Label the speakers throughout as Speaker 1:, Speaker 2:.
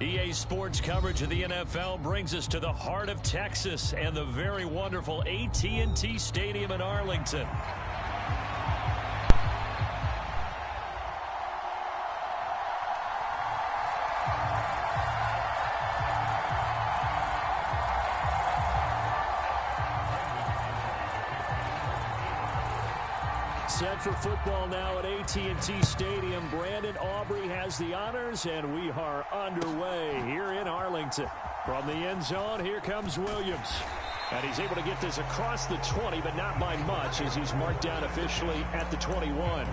Speaker 1: EA Sports coverage of the NFL brings us to the heart of Texas and the very wonderful AT&T Stadium in Arlington. Set for football now at AT&T Stadium. Brandon Aubrey has the honors, and we are underway here in Arlington. From the end zone, here comes Williams. And he's able to get this across the 20, but not by much, as he's marked down officially at the 21.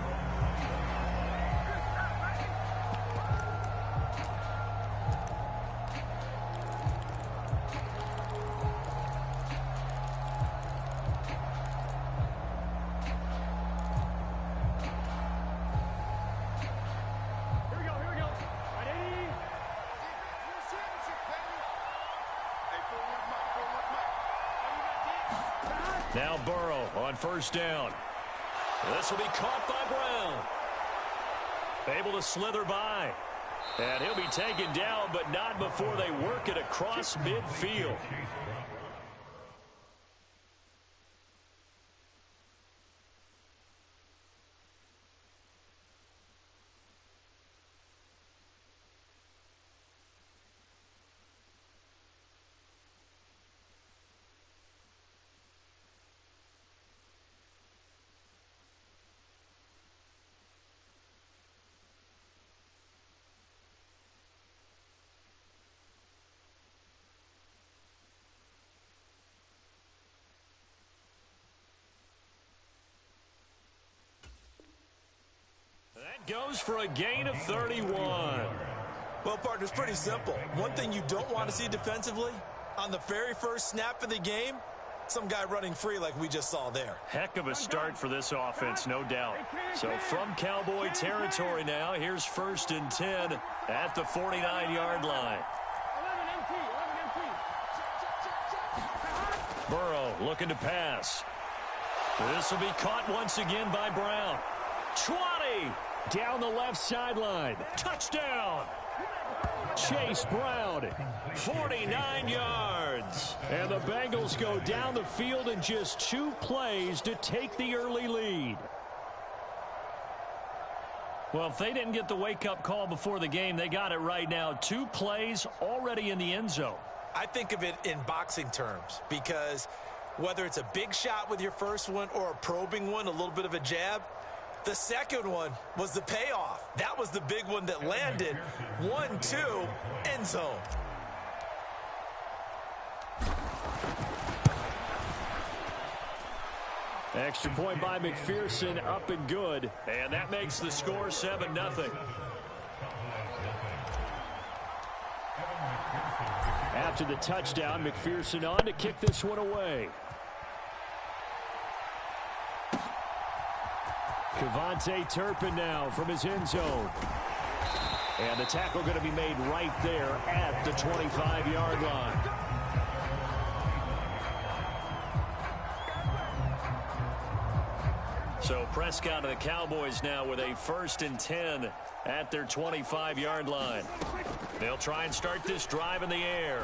Speaker 1: Now Burrow on first down. This will be caught by Brown. Able to slither by. And he'll be taken down, but not before they work it across midfield. Goes for a gain of 31.
Speaker 2: Well, partner, it's pretty simple. One thing you don't want to see defensively, on the very first snap of the game, some guy running free like we just saw there.
Speaker 1: Heck of a start for this offense, no doubt. So from Cowboy territory now, here's 1st and 10 at the 49-yard line. Burrow looking to pass. This will be caught once again by Brown. 20. Down the left sideline. Touchdown. Chase Brown, 49 yards. And the Bengals go down the field in just 2 plays to take the early lead. Well, if they didn't get the wake-up call before the game, they got it right now. 2 plays already in the end zone.
Speaker 2: I think of it in boxing terms, because whether it's a big shot with your first one or a probing one, a little bit of a jab, the second one was the payoff. That was the big one that landed. 1-2, end zone.
Speaker 1: Extra point by McPherson, up and good. And that makes the score 7-0. After the touchdown, McPherson on to kick this one away. Kevontae Turpin now from his end zone. And the tackle going to be made right there at the 25-yard line. So Prescott and the Cowboys now with a 1st and 10 at their 25-yard line. They'll try and start this drive in the air.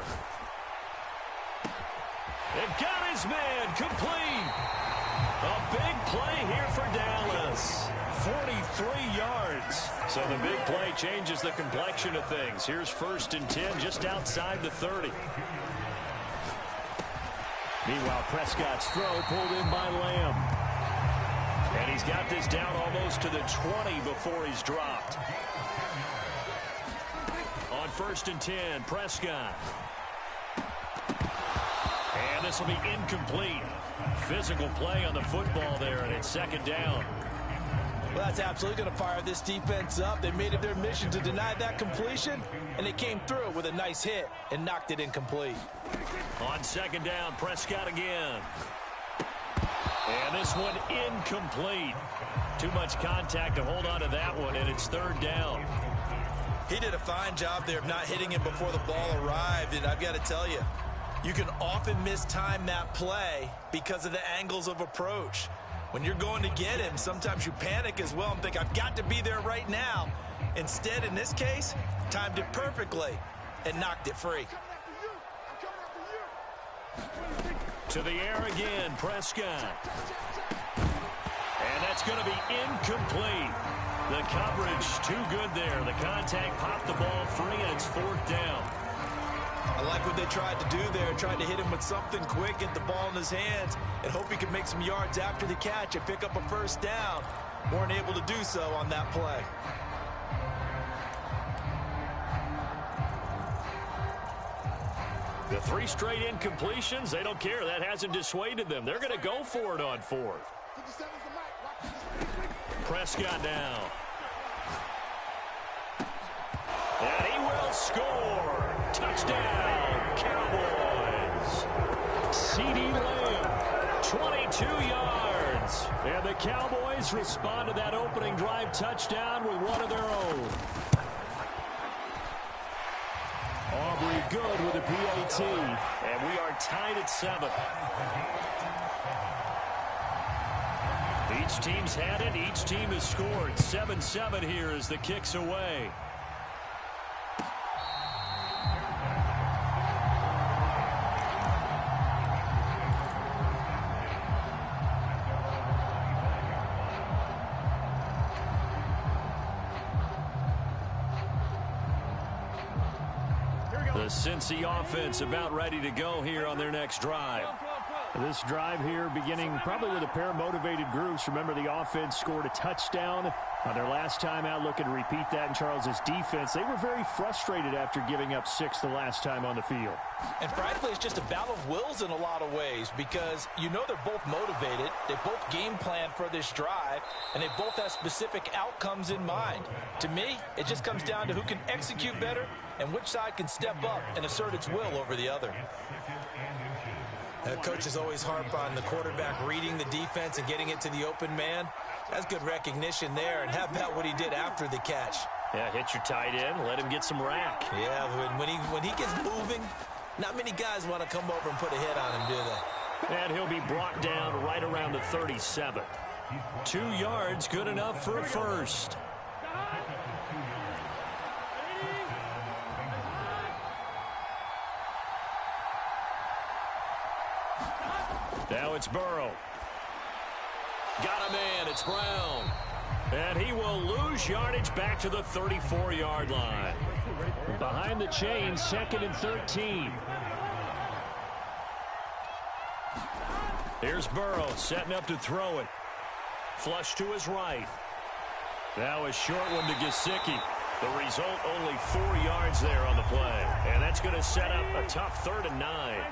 Speaker 1: They've got his man complete. A big play here for Dallas. 43 yards. So the big play changes the complexion of things. Here's 1st and 10 just outside the 30. Meanwhile, Prescott's throw pulled in by Lamb. And he's got this down almost to the 20 before he's dropped. On 1st and 10, Prescott. And this will be incomplete. Physical play on the football there, and it's 2nd down.
Speaker 2: Well, that's absolutely going to fire this defense up. They made it their mission to deny that completion, and they came through with a nice hit and knocked it incomplete.
Speaker 1: On 2nd down, Prescott again. And this one incomplete. Too much contact to hold on to that one, and it's 3rd down.
Speaker 2: He did a fine job there of not hitting him before the ball arrived, and I've got to tell you, you can often mistime that play because of the angles of approach. When you're going to get him, sometimes you panic as well and think, I've got to be there right now. Instead, in this case, timed it perfectly. and knocked it free.
Speaker 1: To the air again, Prescott. And that's going to be incomplete. The coverage too good there. The contact popped the ball free, and it's 4th down.
Speaker 2: I like what they tried to do there. Tried to hit him with something quick, get the ball in his hands, and hope he could make some yards after the catch and pick up a 1st down. Weren't able to do so on that play.
Speaker 1: The 3 straight incompletions, they don't care. That hasn't dissuaded them. They're going to go for it on 4th. Prescott now. And he will score. Touchdown, Cowboys. C.D. Lamb, 22 yards. And the Cowboys respond to that opening drive touchdown with one of their own. Aubrey good with a PAT. And we are tied at 7. Each team's had it. Each team has scored. 7-7 here as the kick's away. The Cincy offense about ready to go here on their next drive.
Speaker 3: This drive here beginning probably with a pair of motivated groups. Remember, the offense scored a touchdown on their last time out. Looking to repeat that in Charles's defense. They were very frustrated after giving up 6 the last time on the field.
Speaker 2: And frankly, it's just a battle of wills in a lot of ways because you know they're both motivated. They both game plan for this drive, and they both have specific outcomes in mind. To me, it just comes down to who can execute better and which side can step up and assert its will over the other. Coaches always harp on the quarterback reading the defense and getting it to the open man. That's good recognition there. And how about what he did after the catch?
Speaker 1: Yeah, hit your tight end, let him get some rack.
Speaker 2: Yeah, when he gets moving, not many guys want to come over and put a hit on him, do they?
Speaker 1: And he'll be brought down right around the 37. 2 yards, good enough for a first. Now it's Burrow. Got a man, it's Brown. And he will lose yardage back to the 34-yard line.
Speaker 3: Behind the chain, 2nd and 13.
Speaker 1: Here's Burrow setting up to throw it. Flush to his right. Now a short one to Gesicki. The result, only 4 yards there on the play. And that's going to set up a tough 3rd and 9.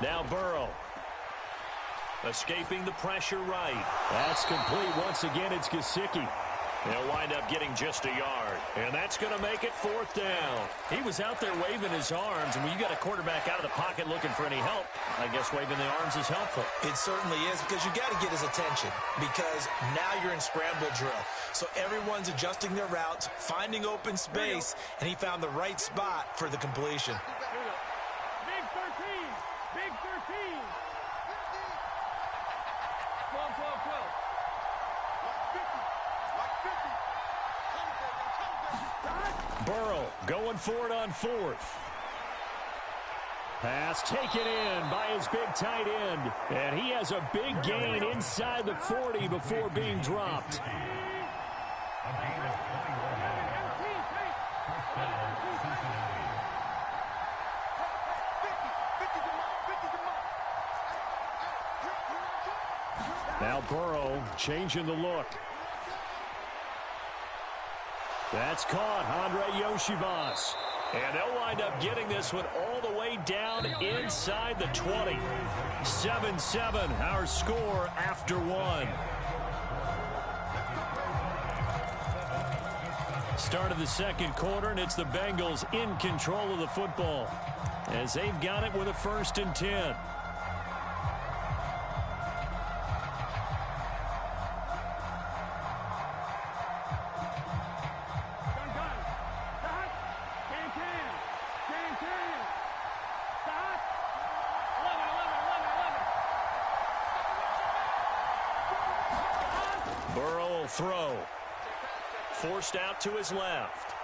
Speaker 1: Now Burrow. Escaping the pressure right.
Speaker 3: That's complete. Once again, it's Gesicki.
Speaker 1: They'll wind up getting just a yard. And that's going to make it 4th down. He was out there waving his arms, and when you got a quarterback out of the pocket looking for any help, I guess waving the arms is helpful.
Speaker 2: It certainly is, because you got to get his attention, because now you're in scramble drill. So everyone's adjusting their routes, finding open space, and he found the right spot for the completion.
Speaker 4: Big 13. Big 13. 12, 12, 12.
Speaker 1: Burrow going for it on 4th.
Speaker 3: Pass taken in by his big tight end. And he has a big gain inside the 40 before being dropped. Now Burrow changing the look. That's caught, Andre Yoshivas.
Speaker 1: And they'll wind up getting this one all the way down inside the 20. 7-7, our score after 1. Start of the 2nd quarter, and it's the Bengals in control of the football as they've got it with a 1st and 10. Burrow will throw. Forced out to his left.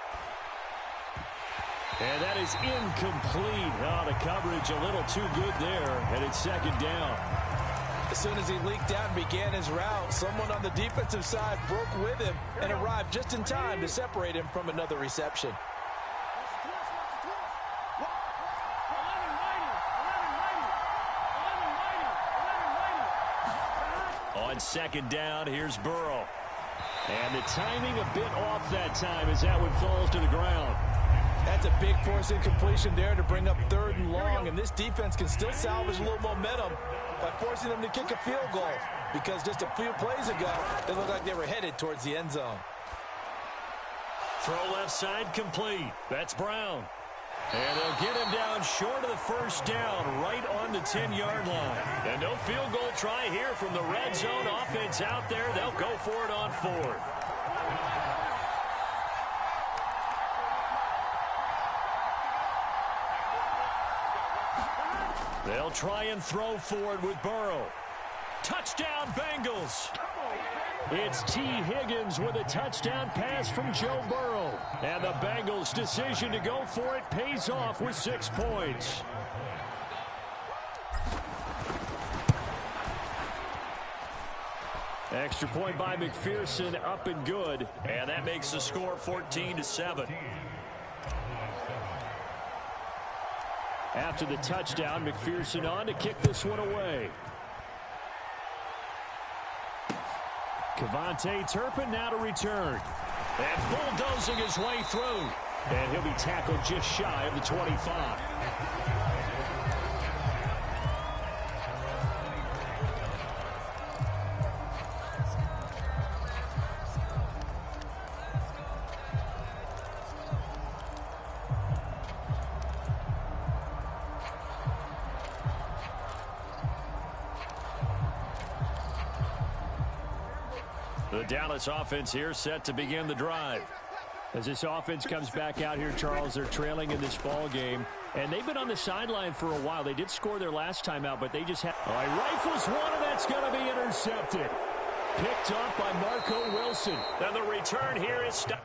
Speaker 1: And that is incomplete. Oh, the coverage a little too good there, and it's second down.
Speaker 2: As soon as he leaked out and began his route, someone on the defensive side broke with him and arrived just in time to separate him from another reception.
Speaker 1: On second down, here's Burrow. And the timing a bit off that time as that one falls to the ground.
Speaker 2: That's a big force incompletion there to bring up 3rd and long, and this defense can still salvage a little momentum by forcing them to kick a field goal, because just a few plays ago, they looked like they were headed towards the end zone.
Speaker 1: Throw left side complete. That's Brown. And they'll get him down short of the first down, right on the 10-yard line. And no field goal try here from the red zone. Offense out there. They'll go for it on 4th. They'll try and throw forward with Burrow. Touchdown, Bengals. It's T. Higgins with a touchdown pass from Joe Burrow. And the Bengals' decision to go for it pays off with 6 points. Extra point by McPherson, up and good. And that makes the score 14-7. After the touchdown, McPherson on to kick this one away. Kevontae Turpin now to return. And bulldozing his way through. And he'll be tackled just shy of the 25. The Dallas offense here set to begin the drive. As this offense comes back out here, Charles, they're trailing in this ball game. And they've been on the sideline for a while. They did score their last time out, but they just have... All right, rifles one, and that's going to be intercepted. Picked up by Marco Wilson. And the return here is stopped.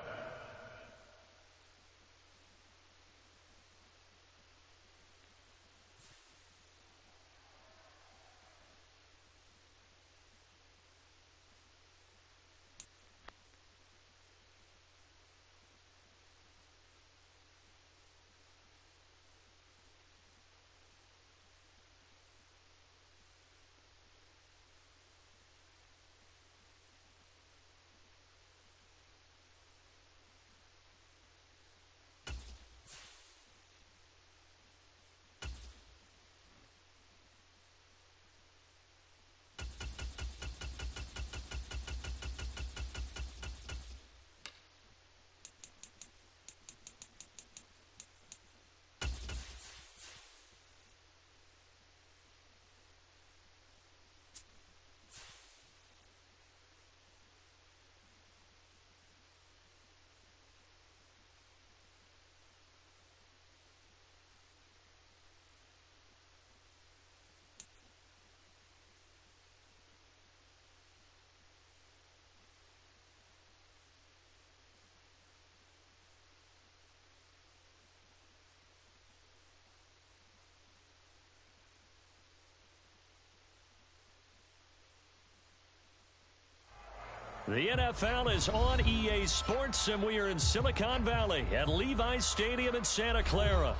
Speaker 1: The NFL is on EA Sports, and we are in Silicon Valley at Levi's Stadium in Santa Clara.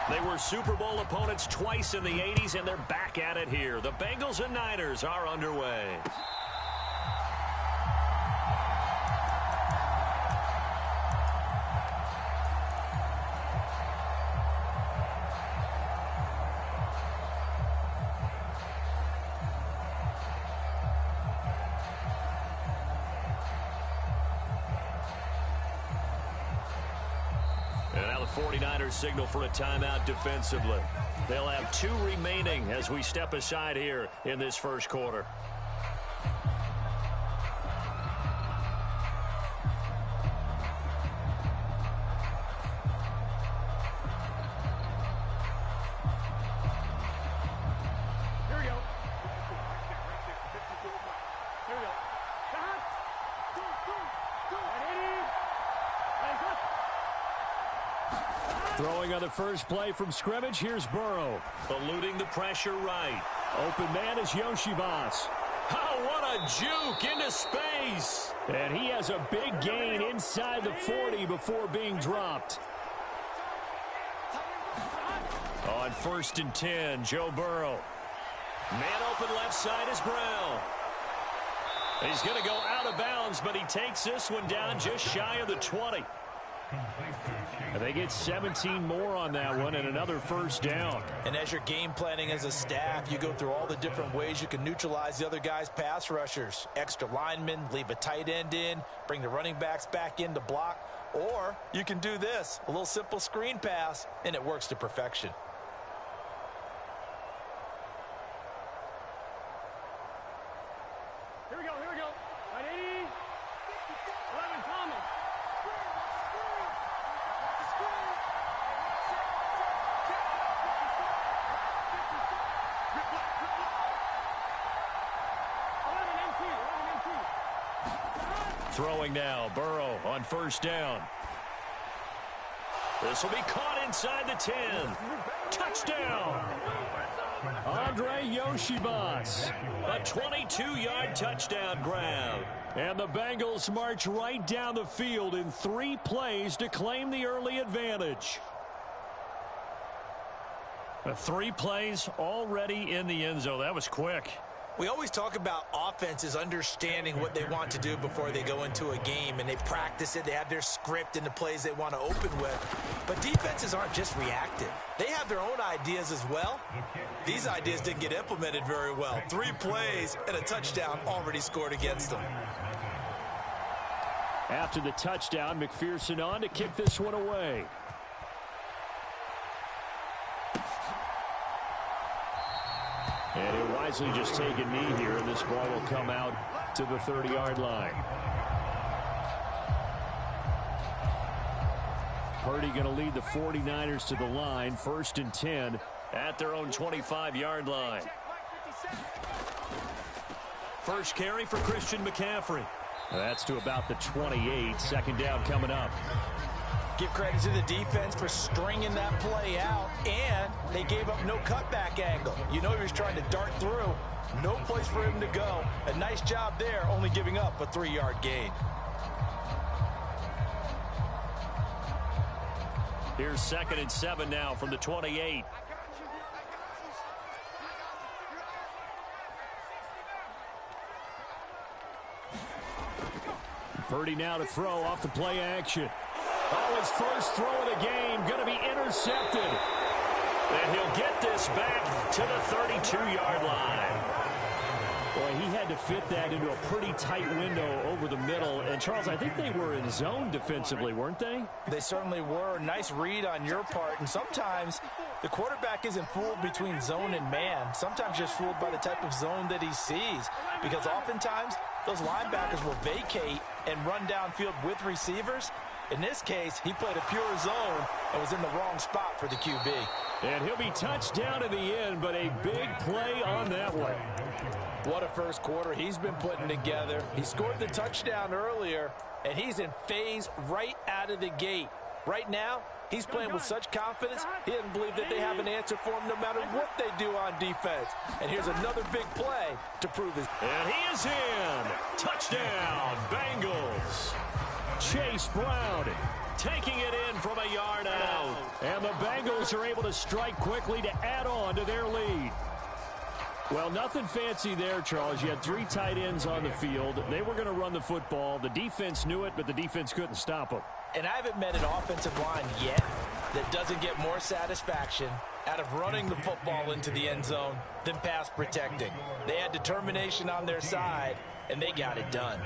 Speaker 1: They were Super Bowl opponents twice in the 80s, and they're back at it here. The Bengals and Niners are underway. And now the 49ers signal for a timeout defensively. They'll have 2 remaining as we step aside here in this first quarter.
Speaker 3: Throwing on the first play from scrimmage, here's Burrow.
Speaker 1: Eluding the pressure right.
Speaker 3: Open man is Yoshivas.
Speaker 1: Oh, what a juke into space.
Speaker 3: And he has a big gain inside the 40 before being dropped.
Speaker 1: On 1st and 10, Joe Burrow. Man open left side is Brown. He's going to go out of bounds, but he takes this one down just shy of the 20.
Speaker 3: And they get 17 more on that one and another first down.
Speaker 2: And as you're game planning as a staff, you go through all the different ways you can neutralize the other guy's pass rushers. Extra linemen, leave a tight end in, bring the running backs back in to block. Or you can do this, a little simple screen pass, and it works to perfection.
Speaker 4: Here we go. Right 80. 11 Thomas.
Speaker 1: Throwing now, Burrow on first down. This will be caught inside the 10. Touchdown!
Speaker 3: Andre Yoshivas.
Speaker 1: A 22-yard touchdown grab.
Speaker 3: And the Bengals march right down the field in 3 plays to claim the early advantage.
Speaker 1: 3 plays already in the end zone. That was quick.
Speaker 2: We always talk about offenses understanding what they want to do before they go into a game, and they practice it. They have their script and the plays they want to open with. But defenses aren't just reactive. They have their own ideas as well. These ideas didn't get implemented very well. 3 plays and a touchdown already scored against them.
Speaker 3: After the touchdown, McPherson on to kick this one away. And he'll wisely just take a knee here, and this ball will come out to the 30-yard line. Purdy going to lead the 49ers to the line, 1st and 10
Speaker 1: at their own 25-yard line. First carry for Christian McCaffrey.
Speaker 3: That's to about the 28. Second down coming up.
Speaker 2: Give credit to the defense for stringing that play out, and they gave up no cutback angle. You know he was trying to dart through. No place for him to go. A nice job there, only giving up a 3-yard gain.
Speaker 1: Here's 2nd and 7 now from the 28.
Speaker 3: Purdy now to throw off the play action. Oh, his first throw of the game going to be intercepted.
Speaker 1: And he'll get this back to the 32-yard line.
Speaker 3: Boy, he had to fit that into a pretty tight window over the middle. And, Charles, I think they were in zone defensively, weren't they?
Speaker 2: They certainly were. Nice read on your part. And sometimes the quarterback isn't fooled between zone and man. Sometimes just fooled by the type of zone that he sees. Because oftentimes those linebackers will vacate and run downfield with receivers. In this case, he played a pure zone and was in the wrong spot for the QB.
Speaker 3: And he'll be touched down in the end, but a big play on that one.
Speaker 2: What a first quarter he's been putting together. He scored the touchdown earlier, and he's in phase right out of the gate. Right now, he's playing with such confidence, he doesn't believe that they have an answer for him no matter what they do on defense. And here's another big play to prove his...
Speaker 1: And he is in. Touchdown, Bengals.
Speaker 3: Chase Brown
Speaker 1: taking it in from a yard out.
Speaker 3: And the Bengals are able to strike quickly to add on to their lead. Well, nothing fancy there, Charles. You had 3 tight ends on the field. They were going to run the football. The defense knew it, but the defense couldn't stop them.
Speaker 2: And I haven't met an offensive line yet that doesn't get more satisfaction out of running the football into the end zone than pass protecting. They had determination on their side, and they got it done.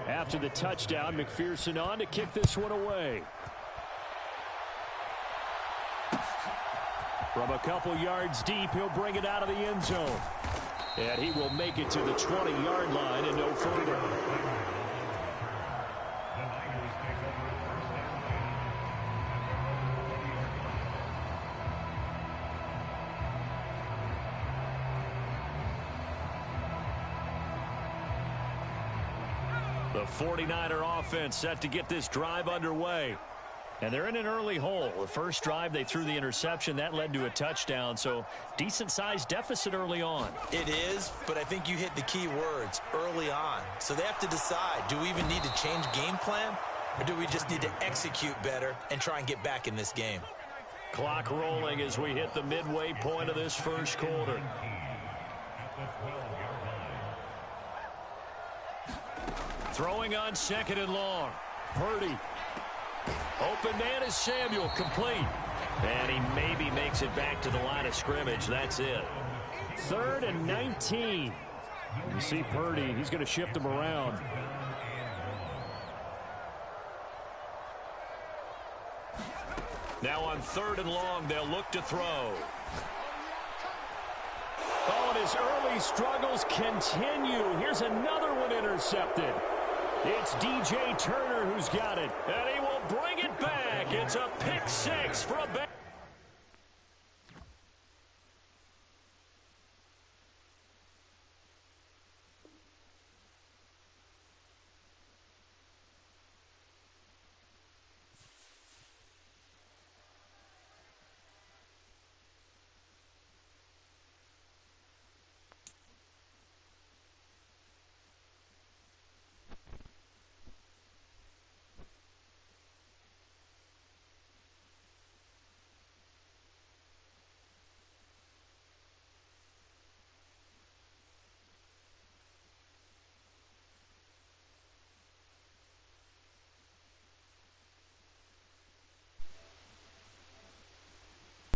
Speaker 3: After the touchdown, McPherson on to kick this one away. From a couple yards deep, he'll bring it out of the end zone. And he will make it to the 20-yard line and no further.
Speaker 1: The 49er offense set to get this drive underway.
Speaker 3: And they're in an early hole. The first drive, they threw the interception. That led to a touchdown, so decent-sized deficit early on.
Speaker 2: It is, but I think you hit the key words, early on. So they have to decide, do we even need to change game plan, or do we just need to execute better and try and get back in this game?
Speaker 1: Clock rolling as we hit the midway point of this first quarter. Throwing on 2nd and long. Purdy. Open man is Samuel, complete. And he maybe makes it back to the line of scrimmage. That's it.
Speaker 3: 3rd and 19. You see Purdy, he's going to shift him around.
Speaker 1: Now on 3rd and long, they'll look to throw.
Speaker 3: Oh, and his early struggles continue. Here's another one intercepted. It's DJ Turner who's got it.
Speaker 1: And he will bring it back. It's a pick 6 for a back.